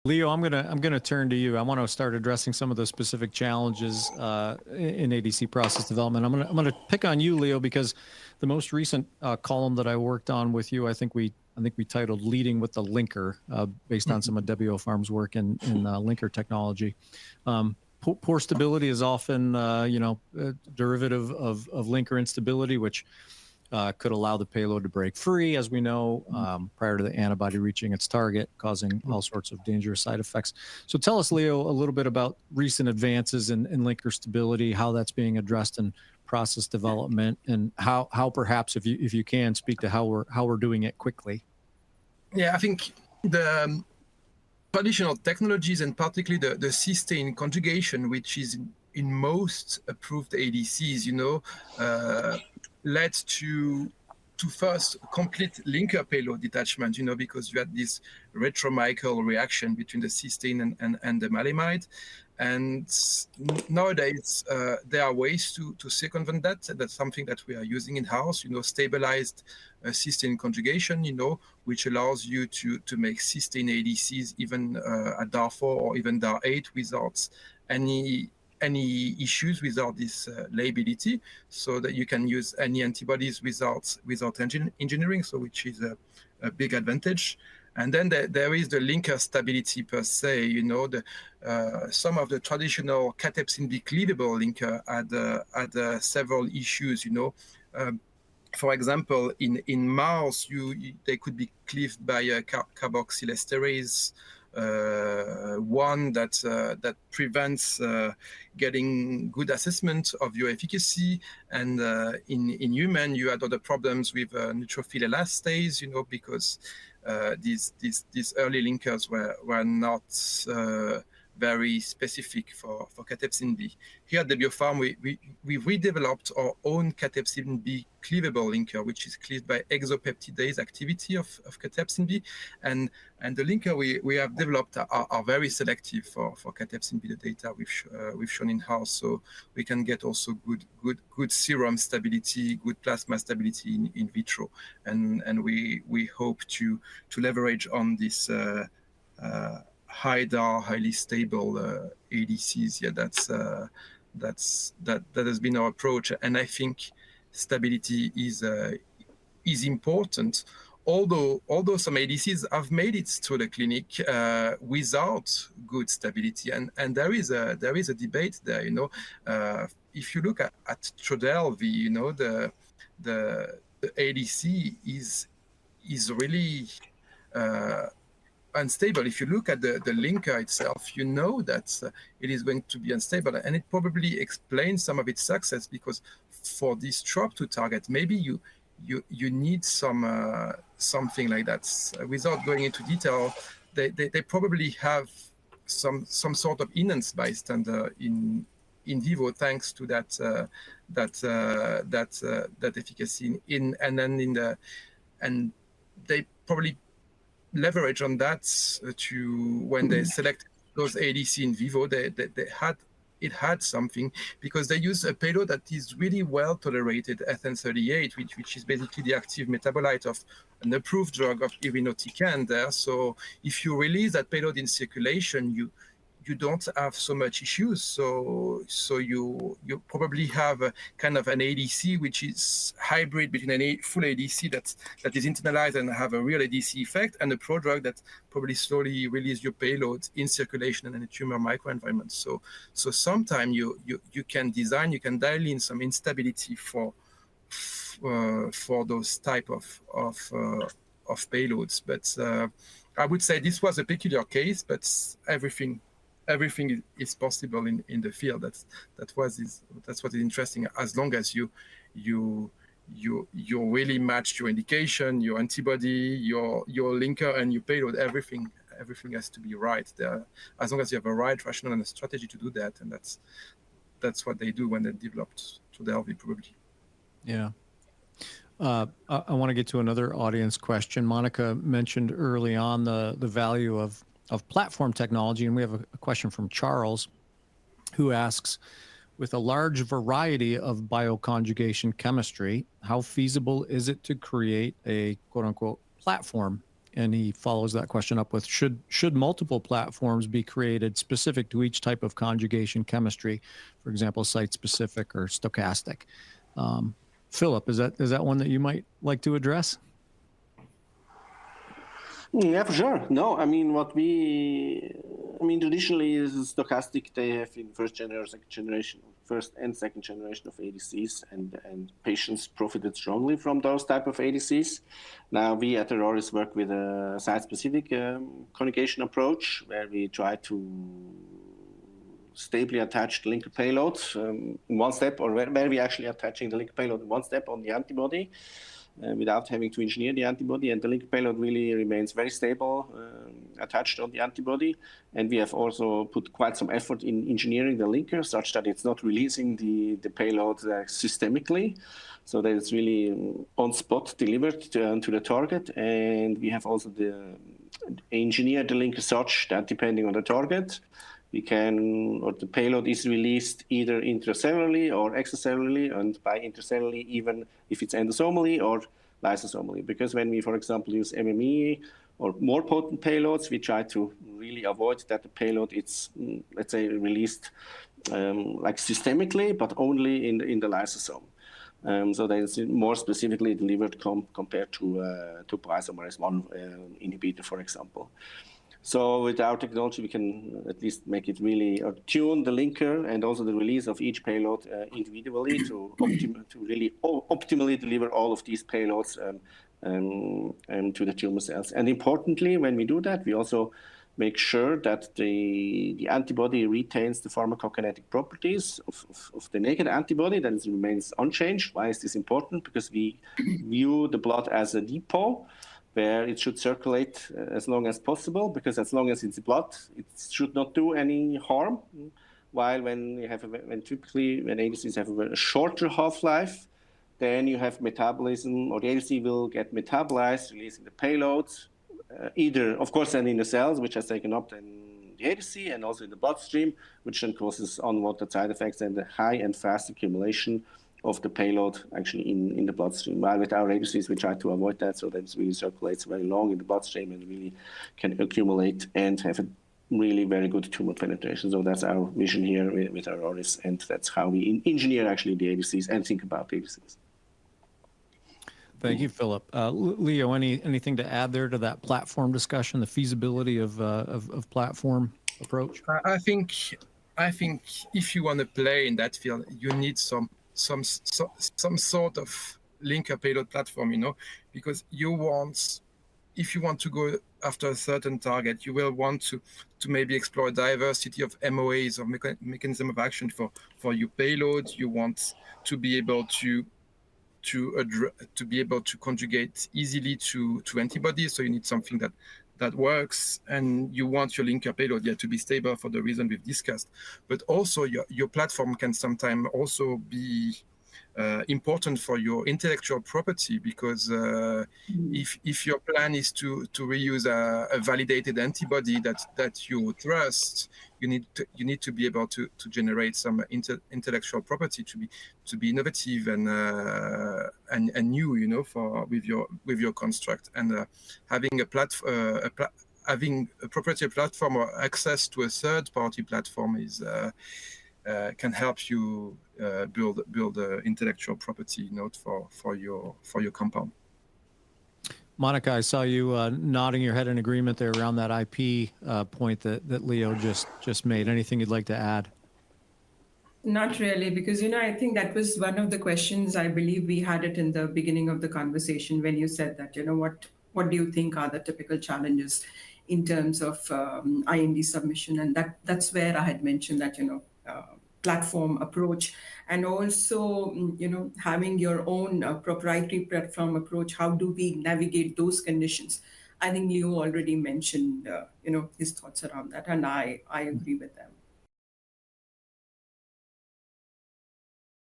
Leo, I'm gonna turn to you. I want to start addressing some of the specific challenges in ADC process development. I'm gonna pick on you, Leo, because the most recent column that I worked on with you, I think we titled "Leading with the Linker," based on some of Debiopharm's work in linker technology. Poor stability is often, a derivative of linker instability, which could allow the payload to break free, as we know, prior to the antibody reaching its target, causing all sorts of dangerous side effects. So tell us, Leo, a little bit about recent advances in linker stability, how that's being addressed in process development, and how perhaps, if you can, speak to how we're doing it quickly. Yeah, I think the traditional technologies, and particularly the cysteine conjugation, which is in most approved ADCs, led to first complete linker payload detachment, because you had this retromichael reaction between the cysteine and the maleimide. And nowadays, there are ways to circumvent that. That's something that we are using in-house, stabilized cysteine conjugation, which allows you to make cysteine ADCs even at DAR4 or even DAR8 without any issues, without this liability, so that you can use any antibodies without engineering, so which is a big advantage. And then there is the linker stability per se. Some of the traditional cathepsin B cleavable linker had several issues. For example, in mouse, they could be cleaved by a carboxylesterase, one that prevents getting good assessment of your efficacy. And in human, you had other problems with neutrophil elastase, because these early linkers were not very specific for cathepsin B. Here at Debiopharm, we redeveloped our own cathepsin B cleavable linker, which is cleaved by exopeptidase activity of cathepsin B, and the linker we have developed are very selective for cathepsin B. The data we've shown in house, so we can get also good serum stability, good plasma stability in vitro, and we hope to leverage on this high DAR, highly stable ADCs. Yeah, that has been our approach, and I think stability is important. Although some ADCs have made it to the clinic without good stability, and there is a debate there. If you look at Trodelvy, the ADC is really unstable. If you look at the linker itself, that it is going to be unstable, and it probably explains some of its success, because for this TROP2 target, maybe you need something like that. Without going into detail, they probably have some sort of enhanced bystander in vivo, thanks to that efficacy and they probably leverage on that when they select those ADC in vivo, it had something, because they use a payload that is really well tolerated, FN38, which is basically the active metabolite of an approved drug of irinotecan there. So if you release that payload in circulation, you don't have so much issues. So you probably have a kind of an ADC which is hybrid between a full ADC that is internalized and have a real ADC effect, and a prodrug that probably slowly release your payload in circulation and in a tumor microenvironment. So sometimes you can dial in some instability for those type of payloads. But I would say this was a peculiar case, but everything is possible in the field. That's what is interesting, as long as you really match your indication, your antibody, your linker, and your payload. Everything has to be right there, as long as you have a right rationale and a strategy to do that. And that's what they do when they developed Trodelvy, probably. Yeah. I want to get to another audience question. Monika mentioned early on the value of platform technology, and we have a question from Charles, who asks, with a large variety of bioconjugation chemistry, how feasible is it to create a quote-unquote platform and he follows that question up with, should multiple platforms be created specific to each type of conjugation chemistry, for example, site-specific or stochastic? Philipp, is that one that you might like to address? Yeah, for sure. No, I mean, traditionally is stochastic. They have in first and second generation of ADCs, and patients profited strongly from those type of ADCs. Now we at Araris work with a site-specific conjugation approach, where we try to stably attach the linker payload in one step, or where we actually attaching the linker payload in one step on the antibody, without having to engineer the antibody, and the linker payload really remains very stable attached on the antibody. And we have also put quite some effort in engineering the linker such that it's not releasing the payload systemically, so that it's really on spot delivered to the target. And we have also engineered the linker such that depending on the target, the payload is released either intracellularly or extracellularly, and by intracellularly even if it's endosomally or lysosomally. Because when we, for example, use MME or more potent payloads, we try to really avoid that the payload is, let's say, released like systemically, but only in the lysosome. So that it's more specifically delivered compared to topoisomerase 1 inhibitor, for example. So with our technology, we can at least make it really tune the linker and also the release of each payload individually to really optimally deliver all of these payloads to the tumor cells. And importantly, when we do that, we also make sure that the antibody retains the pharmacokinetic properties of the naked antibody, that it remains unchanged. Why is this important? Because we view the blood as a depot where it should circulate as long as possible, because as long as it's blood, it should not do any harm. While when ADCs have a shorter half-life, then you have metabolism, or the ADC will get metabolized, releasing the payloads, either, of course, then in the cells, which has taken up then the ADC, and also in the bloodstream, which then causes unwanted side effects and the high and fast accumulation of the payload actually in the bloodstream. While with our ADCs, we try to avoid that, so that it really circulates very long in the bloodstream and really can accumulate and have a really very good tumor penetration. So that's our vision here with our Araris, and that's how we engineer actually the ADCs and think about ADCs. Thank you, Philipp. Léo, anything to add there to that platform discussion, the feasibility of platform approach? I think if you want to play in that field, you need some sort of linker payload platform, because if you want to go after a certain target, you will want to maybe explore a diversity of MOAs or mechanism of action for your payload. You want to be able to be able to conjugate easily to antibodies, so you need something that works, and you want your linker payload to be stable for the reason we've discussed. But also your platform can sometimes also be important for your intellectual property, because if your plan is to reuse a validated antibody that you trust, you need to be able to generate some intellectual property to be innovative and new, with your construct. And having having a proprietary platform or access to a third-party platform can help you build intellectual property for your compound. Monika, I saw you nodding your head in agreement there around that IP point that Léo just made. Anything you'd like to add? Not really, because I think that was one of the questions. I believe we had it in the beginning of the conversation when you said that, what do you think are the typical challenges in terms of IND submission, and that's where I had mentioned that platform approach, and also having your own proprietary platform approach. How do we navigate those conditions? I think Léo already mentioned his thoughts around that, and I agree with them.